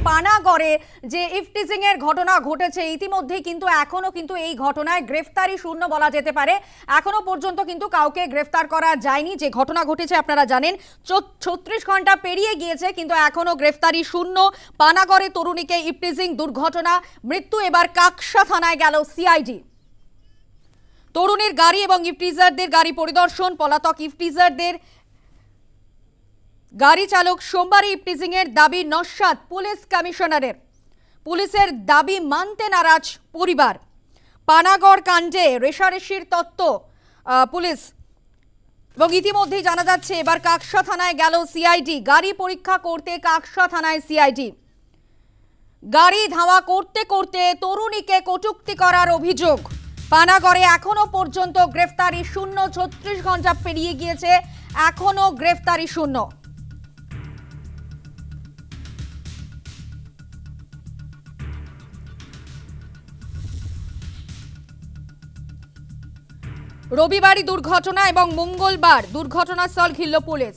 পানাগড়ে যে ইফটিজিং এর ঘটনা ঘটেছে ইতিমধ্যেই কিন্তু এখনো কিন্তু এই ঘটনায় গ্রেফতারি শূন্য বলা যেতে পারে। এখনো পর্যন্ত কিন্তু কাউকে গ্রেফতার করা যায়নি। যে ঘটনা ঘটেছে আপনারা জানেন 36 ঘন্টা পেরিয়ে গিয়েছে কিন্তু এখনো গ্রেফতারি শূন্য। পানাগড়ে তরুণীকে ইফটিজিং দুর্ঘটনা, মৃত্যু। এবার কাকসা থানায় গেল সিআইডি। তরুণীর গাড়ি এবং ইফটিজারদের গাড়ি পরিদর্শন, পলাতক ইফটিজারদের গাড়ি চালক সোমবারই ইফটিজিং এর দাবি নস্যাৎ পুলিশ কমিশনারের। পুলিশের দাবি মানতে নারাজ পরিবার। পানাগড় কাণ্ডে রেশারেশির তত্ত্ব পুলিশ এবং ইতিমধ্যেই জানা যাচ্ছে এবার কাকসা থানায় গেল সিআইডি। গাড়ি পরীক্ষা করতে কাকসা থানায় সিআইডি। গাড়ি ধাওয়া করতে করতে তরুণীকে কটূক্তি করার অভিযোগ। পানাগড়ে এখনো পর্যন্ত গ্রেফতারি শূন্য। 36 ঘন্টা পেরিয়ে গিয়েছে, এখনো গ্রেফতারি শূন্য। রবিবারই দুর্ঘটনা এবং মঙ্গলবার দুর্ঘটনাস্থল ঘিরল পুলিশ।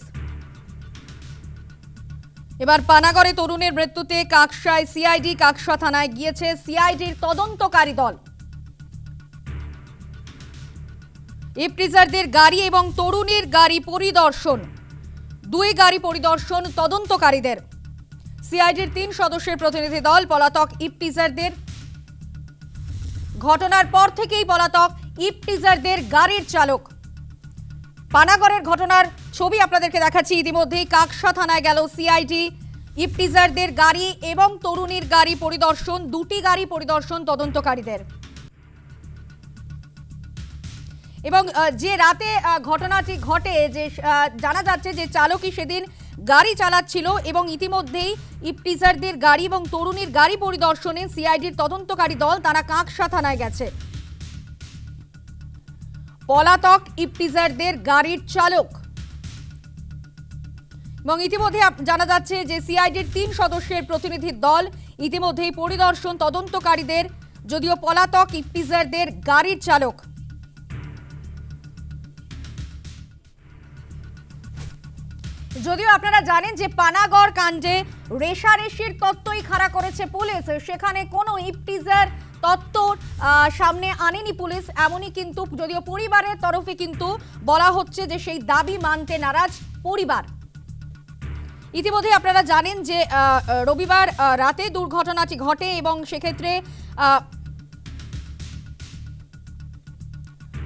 এবার পানাগড়ে তরুণের মৃত্যুতে কাকসায় সিআইডি। কাকসা থানায় গিয়েছে সিআইডির তদন্তকারী দল। ইফটিজারদের গাড়ি এবং তরুণীর গাড়ি পরিদর্শন, দুই গাড়ি পরিদর্শন তদন্তকারীদের। সিআইডির 3 সদস্যের প্রতিনিধি দল পলাতক ইফটিজারদের। ঘটনার পর থেকেই পলাতক ইফটিজারদের গাড়ির চালক। পানাগড়ের ঘটনার ছবি আপনাদেরকে দেখাচ্ছি ইতিমধ্যেই। কাকসা থানায় গেল সিআইডি। ইফটিজারদের গাড়ি এবং তরুণীর গাড়ি পরিদর্শন, দুটি গাড়ি পরিদর্শন তদন্তকারীদের। এবং যে রাতে ঘটনাটি ঘটে, যে জানা যাচ্ছে যে চালকই সেদিন গাড়ি চালাচ্ছিল এবং ইতিমধ্যেই ইফটিজারদের গাড়ি এবং তরুণীর গাড়ি পরিদর্শনে সিআইডির তদন্তকারী দল তারা কাকসা থানায় গেছে। পলাতক ইফটিজারদের গাড়ির চালক এবং ইতিমধ্যে জানা যাচ্ছে যে সিআইডির 3 সদস্যের প্রতিনিধি দল ইতিমধ্যেই পরিদর্শন তদন্তকারীদের, যদিও পলাতক ইফটিজারদের গাড়ির চালক। যদিও আপনারা জানেন যে পানাগড় কাণ্ডে রেশারেশির তত্ত্বই খাড়া করেছে পুলিশ, সেখানে কোনো ইফটিজার তত্ত্ব সামনে আনেনি পুলিশ, এমনই কিন্তু যদিও পরিবারের তরফে কিন্তু বলা হচ্ছে যে সেই দাবি মানতে নারাজ পরিবার। ইতিমধ্যে আপনারা জানেন যে রবিবার রাতে দুর্ঘটনাটি ঘটে এবং সেক্ষেত্রে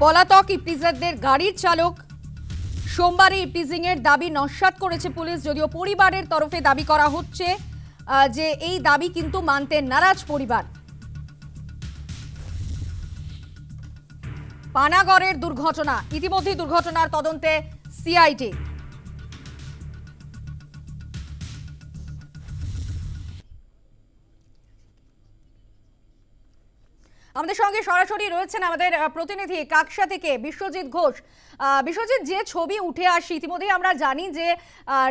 পলাতক ইফটিজারদের গাড়ির চালক সোমবারই ইফটিজিং এর দাবি নস্যাৎ করেছে পুলিশ, যদিও পরিবারের তরফে দাবি করা হচ্ছে যে এই দাবি কিন্তু মানতে নারাজ পরিবার। পানাগড়ের দুর্ঘটনা, ইতিমধ্যে দুর্ঘটনার তদন্তে সিআইডি। আমাদের সঙ্গে সরাসরি রয়েছেন আমাদের প্রতিনিধি কাকসা থেকে বিশ্বজিৎ ঘোষ। বিশ্বজিৎ, যে ছবি উঠে আসে ইতিমধ্যেই আমরা জানি যে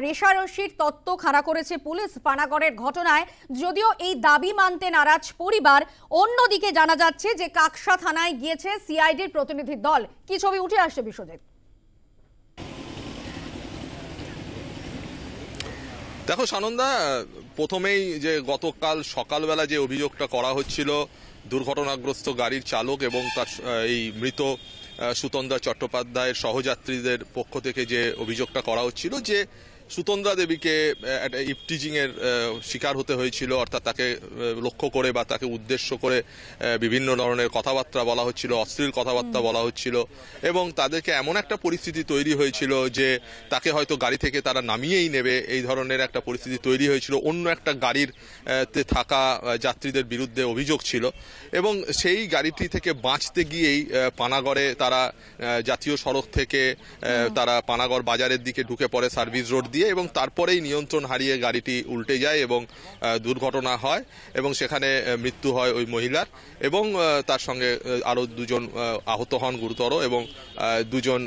রেশারেশির তত্ত্ব খাড়া করেছে পুলিশ পানাগড়ের ঘটনায়, যদিও এই দাবি মানতে নারাজ পরিবার। অন্যদিকে জানা যাচ্ছে যে কাকসা থানায় গিয়েছে সিআইডির প্রতিনিধি দল। কি ছবি উঠে আসছে বিশ্বজিৎ? দেখো সানন্দা, প্রথমেই যে গতকাল সকালবেলা যে অভিযোগটা করা হচ্ছিল দুর্ঘটনাগ্রস্ত গাড়ির চালক এবং তার এই মৃত সুতন্দা চট্টোপাধ্যায়ের সহযাত্রীদের পক্ষ থেকে যে অভিযোগটা করা হচ্ছিল যে সুতন্দা দেবীকে একটা ইফটিজিং এর শিকার হতে হয়েছিল, অর্থাৎ তাকে লক্ষ্য করে বা তাকে উদ্দেশ্য করে বিভিন্ন ধরনের কথাবার্তা বলা হচ্ছিল, অশ্লীল কথাবার্তা বলা হচ্ছিল এবং তাদেরকে এমন একটা পরিস্থিতি তৈরি হয়েছিল যে তাকে হয়তো গাড়ি থেকে তারা নামিয়েই নেবে, এই ধরনের একটা পরিস্থিতি তৈরি হয়েছিল। অন্য একটা গাড়ির থাকা যাত্রীদের বিরুদ্ধে অভিযোগ ছিল এবং সেই গাড়িটি থেকে বাঁচতে গিয়েই পানাগড়ে তারা জাতীয় সড়ক থেকে তারা পানাগড় বাজারের দিকে ঢুকে পড়ে সার্ভিস রোড দিয়ে এবং তারপরেই নিয়ন্ত্রণ হারিয়ে গাড়িটি উল্টে যায় এবং দুর্ঘটনা হয় এবং সেখানে মৃত্যু হয় ওই মহিলার এবং তার সঙ্গে আরো 2 জন আহত হন গুরুতর এবং 2 জন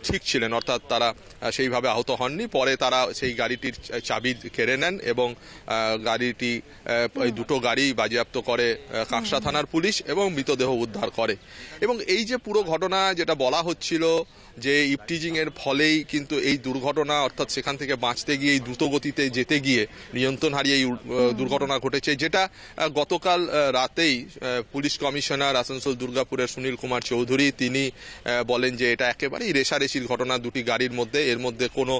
ঠিক ছিলেন, অর্থাৎ তারা সেইভাবে আহত হননি। পরে তারা সেই গাড়িটির চাবি কেড়ে নেন এবং গাড়িটি এই দুটো গাড়ি বাজেয়াপ্ত করে কাঁকসা থানার পুলিশ এবং মৃতদেহ উদ্ধার করে। এবং এই যে পুরো ঘটনা যেটা বলা হচ্ছিল যে ইপটিজিং এর ফলেই কিন্তু এই দুর্ঘটনা, অর্থাৎ সেখান থেকে বাঁচতে গিয়ে এই দ্রুত গতিতে যেতে গিয়ে নিয়ন্ত্রণ হারিয়ে এই দুর্ঘটনা ঘটেছে, যেটা গতকাল রাতেই পুলিশ কমিশনার আসানসোল দুর্গাপুরের সুনীল কুমার চৌধুরী তিনি বলেন যে এটা একেবারেই রেশারেশির ঘটনা দুটি গাড়ির মধ্যে, এর মধ্যে কোনো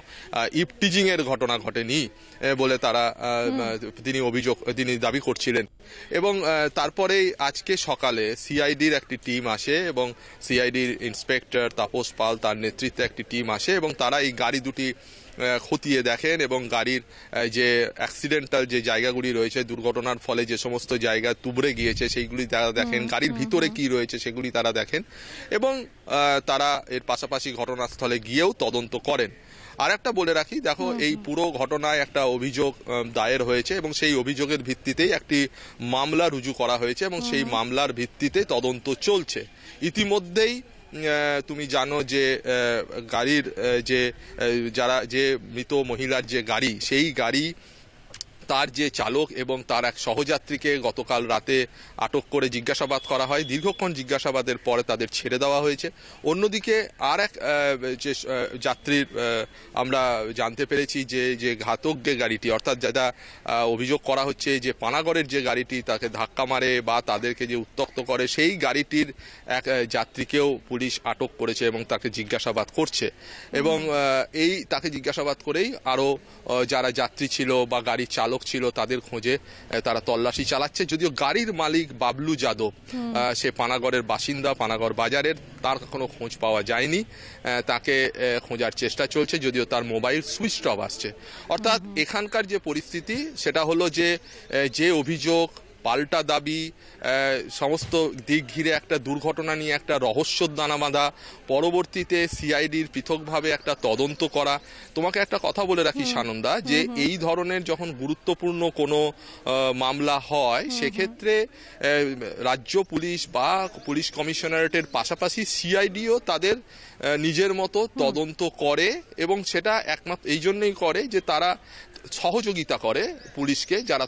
ইপটিজিং এর ঘটনা ঘটেনি বলে তিনি দাবি করছিলেন। এবং তারপরেই আজকে সকালে সিআইডির একটি টিম আসে এবং সিআইডির ইন্সপেক্টর তাপস পাল তার নেতৃত্বে একটি টিম আসে এবং তারা এই গাড়ি দুটি খতিয়ে দেখেন এবং গাড়ির যে অ্যাক্সিডেন্টাল যে জায়গাগুলি রয়েছে, দুর্ঘটনার ফলে যে সমস্ত জায়গা তুবড়ে গিয়েছে সেইগুলি তারা দেখেন, গাড়ির ভিতরে কি রয়েছে সেগুলি তারা দেখেন এবং তারা এর পাশাপাশি ঘটনাস্থলে গিয়েও তদন্ত করেন। আর একটা বলে রাখি, দেখো এই পুরো ঘটনায় একটা অভিযোগ দায়ের হয়েছে এবং সেই অভিযোগের ভিত্তিতেই একটি মামলা রুজু করা হয়েছে এবং সেই মামলার ভিত্তিতে তদন্ত চলছে। ইতিমধ্যেই তুমি জানো যে গাড়ির যে মৃত মহিলার যে গাড়ি, সেই গাড়ি তার যে চালক এবং তার এক সহযাত্রীকে গতকাল রাতে আটক করে জিজ্ঞাসাবাদ করা হয়। দীর্ঘক্ষণ জিজ্ঞাসাবাদের পরে তাদের ছেড়ে দেওয়া হয়েছে। অন্যদিকে আর এক যে যাত্রীর আমরা জানতে পেরেছি যে ঘাতক যে গাড়িটি, অর্থাৎ যেটা অভিযোগ করা হচ্ছে যে পানাগড়ের যে গাড়িটি তাকে ধাক্কা মারে বা তাদেরকে যে উত্ত্যক্ত করে, সেই গাড়িটির এক যাত্রীকেও পুলিশ আটক করেছে এবং তাকে জিজ্ঞাসাবাদ করছে। এবং তাকে জিজ্ঞাসাবাদ করেই আরও যারা যাত্রী ছিল বা গাড়ির চালক ছিল তাদের খোঁজে তারা তল্লাশি চালাচ্ছে। যদিও গাড়ির মালিক বাবলু যাদব, সে পানাগড়ের বাসিন্দা, পানাগড় বাজারের, তার কোনো খোঁজ পাওয়া যায়নি। তাকে খোঁজার চেষ্টা চলছে, যদিও তার মোবাইল সুইচ অফ আসছে। অর্থাৎ এখানকার যে পরিস্থিতি সেটা হলো যে অভিযোগ, পাল্টা দাবি, সমস্ত দিক ঘিরে একটা দুর্ঘটনা নিয়ে একটা রহস্যর দানা বাঁধা, পরবর্তীতে সিআইডির পৃথকভাবে একটা তদন্ত করা। তোমাকে একটা কথা বলে রাখি সানন্দা, যে এই ধরনের যখন গুরুত্বপূর্ণ কোনো মামলা হয় সেক্ষেত্রে রাজ্য পুলিশ বা পুলিশ কমিশনারেটের পাশাপাশি সিআইডিও তাদের নিজের মতো তদন্ত করে এবং সেটা একমাত্র এই জন্যই করে যে তারা সহযোগিতা করে পুলিশকে, যারা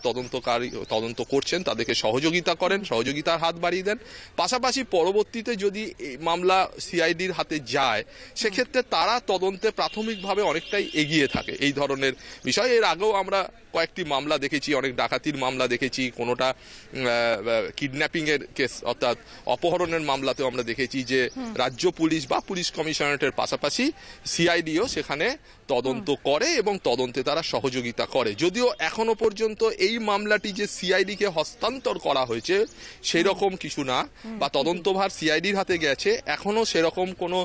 তদন্ত করছেন তাদেরকে সহযোগিতা করেন, সহযোগিতার হাত বাড়িয়ে দেন। পাশাপাশি পরবর্তীতে যদি মামলা সিআইডির হাতে যায় সেক্ষেত্রে তারা তদন্তে প্রাথমিকভাবে অনেকটাই এগিয়ে থাকে এই ধরনের বিষয়। এর আগেও আমরা কয়েকটি মামলা দেখেছি, অনেক ডাকাতির মামলা দেখেছি, কোনোটা কিডন্যাপিং এর কেস অর্থাৎ অপহরণের মামলাতেও আমরা দেখেছি যে রাজ্য পুলিশ বা পুলিশ কমিশনারেটের পাশাপাশি সিআইডিও সেখানে তদন্ত করে এবং তদন্তে তারা সহযোগিতা করে। যদিও এখনো পর্যন্ত এই মামলাটি যে সিআইডি কে হস্তান্তর করা হয়েছে সেই রকম কিছু না, বা তদন্তভার সিআইডির হাতে গেছে, এখনো সেরকম কোনো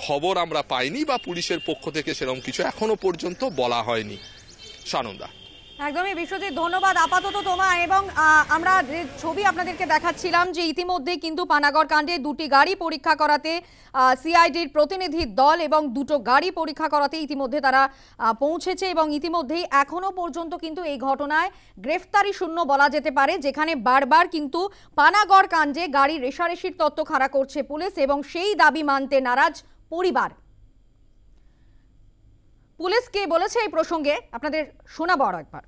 খবর আমরা পাইনি বা পুলিশের পক্ষ থেকে সেরকম কিছু এখনো পর্যন্ত বলা হয়নি। সানন্দা, একদমই বিশ্বজিৎ, ধন্যবাদ আপাতত তোমায়। এবং আমরা যে ছবি আপনাদেরকে দেখাচ্ছিলাম যে ইতিমধ্যে কিন্তু পানাগড় কাণ্ডে দুটি গাড়ি পরীক্ষা করাতে সিআইডির প্রতিনিধি দল এবং দুটো গাড়ি পরীক্ষা করাতে ইতিমধ্যে তারা পৌঁছেছে এবং ইতিমধ্যেই এখনো পর্যন্ত কিন্তু এই ঘটনায় গ্রেফতারি শূন্য বলা যেতে পারে, যেখানে বারবার কিন্তু পানাগড় কাণ্ডে গাড়ি রেশারেশির তত্ত্ব খাড়া করছে পুলিশ এবং সেই দাবি মানতে নারাজ পরিবার। পুলিশ কে বলেছে এই প্রসঙ্গে আপনাদের শোনাবো আরো একবার।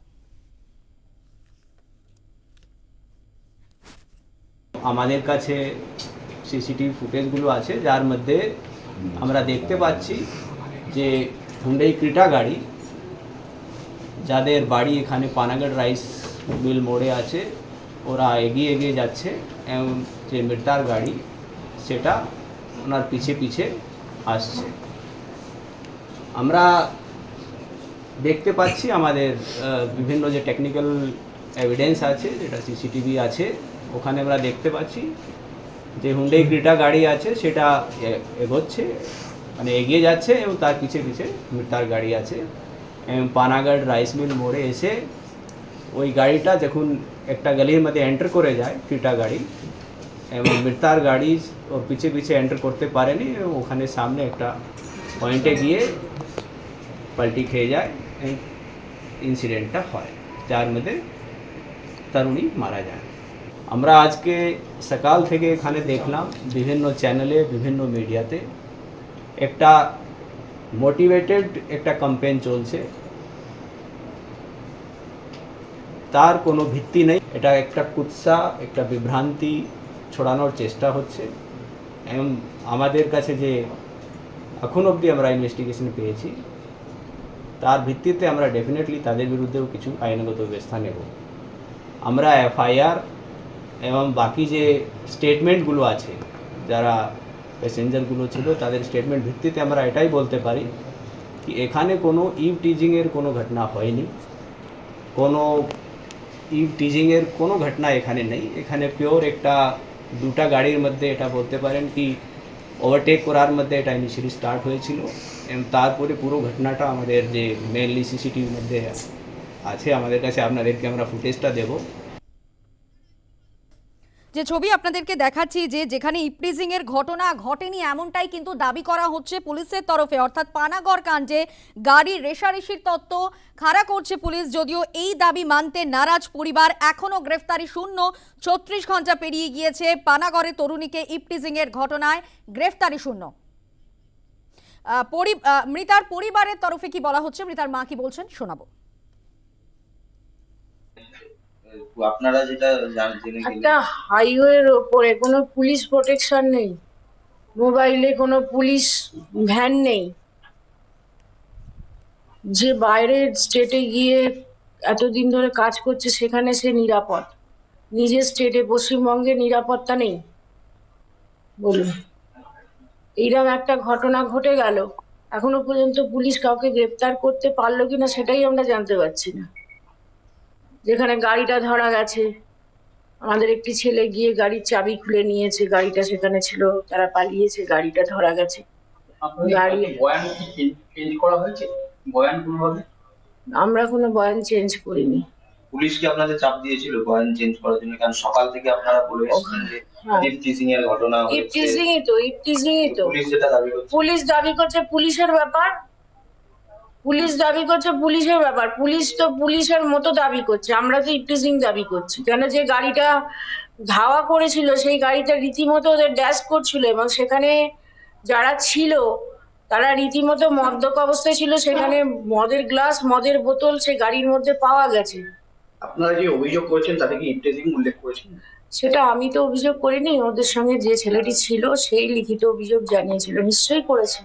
আমাদের কাছে সিসিটিভি ফুটেজগুলো আছে, যার মধ্যে আমরা দেখতে পাচ্ছি যে হুন্ডাই ক্রেটা গাড়ি, যাদের বাড়ি এখানে পানাগড় রাইস মিল মোড়ে আছে, ওরা এগিয়ে যাচ্ছে এবং যে মৃতার গাড়ি সেটা ওনার পিছে আসছে। আমরা দেখতে পাচ্ছি আমাদের বিভিন্ন যে টেকনিক্যাল এভিডেন্স আছে, যেটা সিসিটিভি আছে, ওখানে আমরা দেখতে পাচ্ছি যে হুন্ডাই ক্রেটা গাড়ি আছে সেটা এগোচ্ছে, মানে এগিয়ে যাচ্ছে এবং তার পিছে মৃতার গাড়ি আছে। এবং পানাগড় রাইস মিল মোড়ে এসে ওই গাড়িটা যখন একটা গলির মধ্যে এন্টার করে যায় ক্রেটা গাড়ি, এবং মৃতার গাড়ি ওর পিছে এন্টার করতে পারেনি এবং ওখানে সামনে একটা পয়েন্টে গিয়ে পাল্টি খেয়ে যায়, ইনসিডেন্টটা হয়, যার মধ্যে তরুণী মারা যায়। আমরা আজকে সকাল থেকে এখানে দেখলাম বিভিন্ন চ্যানেলে, বিভিন্ন মিডিয়াতে একটা মোটিভেটেড একটা ক্যাম্পেইন চলছে, তার কোনো ভিত্তি নেই। এটা একটা কুৎসা, একটা বিভ্রান্তি ছড়ানোর চেষ্টা হচ্ছে। এবং আমাদের কাছে যে এখন অবধি আমরা ইনভেস্টিগেশন পেয়েছি, তার ভিত্তিতে আমরা ডেফিনেটলি তাদের বিরুদ্ধেও কিছু আইনগত ব্যবস্থা নেব। আমরা এফআইআর এবং বাকি যে স্টেটমেন্টগুলো আছে, যারা প্যাসেঞ্জারগুলো ছিল তাদের স্টেটমেন্ট ভিত্তিতে আমরা এটাই বলতে পারি কি এখানে কোনো ইভ টিজিংয়ের কোনো ঘটনা হয়নি, কোনো ইভ টিজিংয়ের কোনো ঘটনা এখানে নেই। এখানে পিওর একটা দুটা গাড়ির মধ্যে এটা বলতে পারেন কি ওভারটেক করার মধ্যে এটা ইনিশিয়ালি স্টার্ট হয়েছিল এবং তারপরে পুরো ঘটনাটা আমাদের যে মেনলি সিসিটিভির মধ্যে আছে আমাদের কাছে, আপনাদেরকে আমরা ফুটেজটা দেবো। যে ছবি আপনাদেরকে দেখাচ্ছি, যে যেখানে ইপটিজিং এর ঘটনা ঘটেনি এমনটাই কিন্তু দাবি করা হচ্ছে পুলিশের তরফে, অর্থাৎ পানাগড় কাণ্ডে গাড়ির রেষারেষির তত্ত্ব খাড়া করছে পুলিশ। যদিও এই দাবি মানতে নারাজ পরিবার, এখনো গ্রেফতারি শূন্য। ৩৬ ঘন্টা পেরিয়ে গিয়েছে, পানাগড়ে তরুণীকে ইপটিজিং এর ঘটনায় গ্রেফতারি শূন্য। মৃতার পরিবারের তরফে কি বলা হচ্ছে, মৃতার মা কি বলছেন শোনাবো। আপনারা যেটা জেনে একটা হাইওয়ের ওপরে কোনো পুলিশ প্রোটেকশন নেই, মোবাইলে কোনো পুলিশ ভ্যান নেই, যে বাইরের স্টেটে গিয়ে এতদিন ধরে কাজ করছে সেখানে সে নিরাপদ, নিজের স্টেটে পশ্চিমবঙ্গে নিরাপত্তা নেই। বলুন, এইরকম একটা ঘটনা ঘটে গেল, এখনো পর্যন্ত পুলিশ কাউকে গ্রেপ্তার করতে পারলো কিনা সেটাই আমরা জানতে পারছি না। যেখানে গাড়িটা ধরা গেছে, আমাদের একটি ছেলে গিয়ে গাড়ির চাবি খুলে নিয়েছে, গাড়িটা সেখানে ছিল, তারা পালিয়েছে, গাড়িটা ধরা গেছে। গাড়ি বয়ান কি চেঞ্জ করা হয়েছে? বয়ান কোনোভাবে আমরা কোনো বয়ান চেঞ্জ করিনি। পুলিশ কি আপনাদের চাপ দিয়েছিল বয়ান চেঞ্জ করার জন্য? কারণ সকাল থেকে আপনারা বলে এসেছেন যে ইপটিজিং এর ঘটনা হয়েছে। ইপটিজিংই তো পুলিশ যেটা দাবি করছে, পুলিশ দাবি করছে পুলিশের ব্যাপার, পুলিশ দাবি করছে পুলিশের ব্যাপার, পুলিশ তো পুলিশের মতো দাবি করছে, আমরা তো ইপটিজিং দাবি করছি। কেন, যে গাড়িটা ধাওয়া করেছিল সেই গাড়িটা রীতিমতো ওদের ড্যাশ করছিল এবং সেখানে যারা ছিল তারা রীতিমতো মদ্যপ অবস্থায় ছিল, সেখানে মদের গ্লাস, মদের বোতল সেই গাড়ির মধ্যে পাওয়া গেছে। আপনারা যে অভিযোগ করেছেন তাতে কি ইপটিজিং উল্লেখ করেছেন? সেটা আমি তো অভিযোগ করিনি, ওদের সঙ্গে যে ছেলেটি ছিল সেই লিখিত অভিযোগ জানিয়েছিল, নিশ্চয়ই করেছে।